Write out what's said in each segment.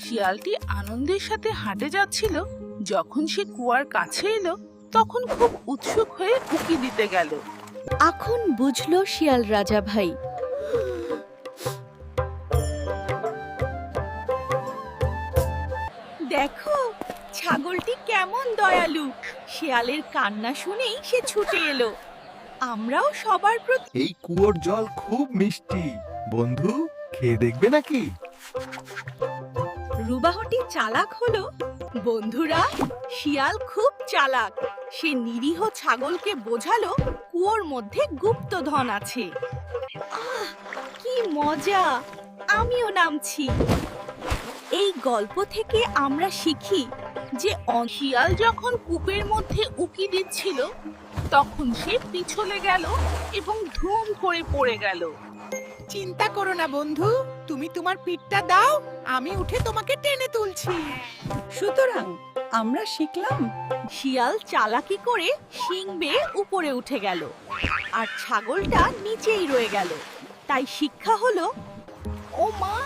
শিয়ালটি আনন্দের সাথে হাঁটে যাচ্ছিল। যখন সে কুয়ার কাছে এলো, তখন খুব উৎসুক হয়ে উকি দিতে গেল। এখন বুঝলো শিয়াল রাজা ভাই। দেখো ছাগলটি কেমন দয়ালু। শিয়ালের কান্না শুনেই সে ছুটে এলো। আমরাও সবার প্রতি। এই কুয়োর জল খুব মিষ্টি, বন্ধু খেয়ে দেখবে নাকি? রুবাহটি চালাক হলো। বন্ধুরা, শিয়াল খুব চালাক। সে নিরীহ ছাগলকে বোঝালো কুয়োর মধ্যে গুপ্তধন আছে। আহ, কি মজা! আমিও নামছি। এই গল্প থেকে আমরা শিখি যে শিয়াল যখন কূপের মধ্যে উকি দিচ্ছিল, তখন সে পিছলে গেল এবং ধুম করে পড়ে গেল। চিন্তা করো না বন্ধু, তুমি তোমার পিঠটা দাও, আমি উঠে তোমাকে টেনে তুলছি। সুতরাং আমরা শিখলাম শিয়াল চালাকি করে শিং বেয়ে উপরে উঠে গেল আর ছাগলটা নিচেই রয়ে গেল। তাই শিক্ষা হলো, ও মা,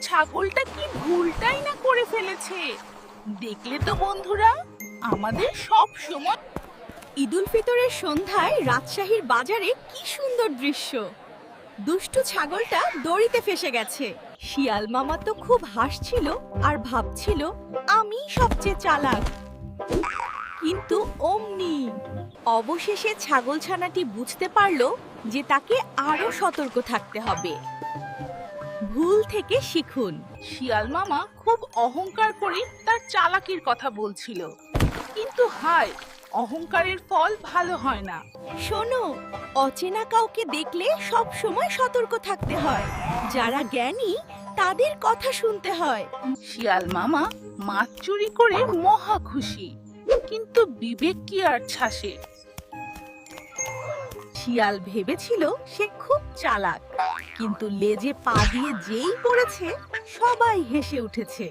ছাগলটা কি ভুলটাই না করে ফেলেছে। দেখলে তো বন্ধুরা, আমাদের সব সময়। ঈদুল ফিতরের সন্ধ্যায় রাজশাহীর বাজারে কি সুন্দর দৃশ্য। দুষ্টু ছাগলটা দড়িতে ফেসে গেছে। শিয়াল মামা তো খুব হাসছিল আর ভাবছিল আমি সবচেয়ে চালাক। কিন্তু অমনি অবশেষে ছাগলছানাটি বুঝতে পারলো যে তাকে আরো সতর্ক থাকতে হবে। ভুল থেকে শিখুন। শিয়াল মামা খুব অহংকার করে তার চালাকির কথা বলছিল, কিন্তু হায়, অহংকারের ফল ভালো হয় না। শোনো, অচেনা কাউকে দেখলে সব সময় সতর্ক থাকতে হয়। যারা জ্ঞানী তাদের কথা শুনতে হয়। শিয়াল মামা মাছ চুরি করে মহা খুশি, কিন্তু বিবেক কি আর ছাসে। শিয়াল ভেবেছিল সে খুব চালাক, কিন্তু লেজে পা দিয়ে যেই পড়েছে সবাই হেসে উঠেছে।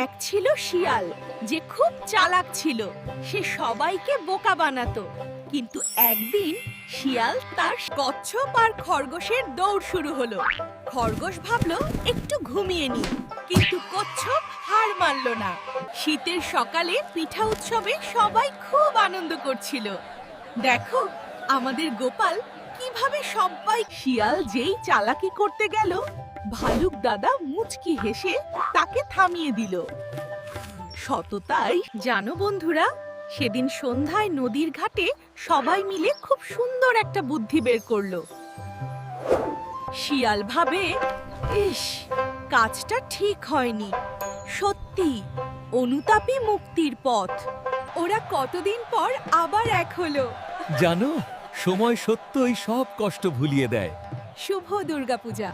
এক ছিল শিয়াল যে খুব চালাক ছিল। সে সবাইকে বোকা বানাতো। কিন্তু একদিন শিয়াল তার কচ্ছপ আর খরগোশের দৌড় শুরু হলো। খরগোশ ভাবলো একটু ঘুমিয়ে নি, কিন্তু কচ্ছপ হার মানলো না। শীতের সকালে পিঠা উৎসবে সবাই খুব আনন্দ করছিল। দেখো আমাদের গোপাল কিভাবে সবাই। শিয়াল যেই চালাকি করতে গেল, ভালুক দাদা মুচকি হেসে তাকে থামিয়ে দিল। সততাই জানো বন্ধুরা, সেদিন সন্ধ্যায় নদীর ঘাটে সবাই মিলে খুব সুন্দর একটা বুদ্ধি বের করলো। শিয়াল ভাবে, ইস, কাজটা ঠিক হয়নি। সত্যি অনুতাপই মুক্তির পথ। ওরা কতদিন পর আবার এক হলো। জানো, সময় সত্যই সব কষ্ট ভুলিয়ে দেয়। শুভ দুর্গাপূজা।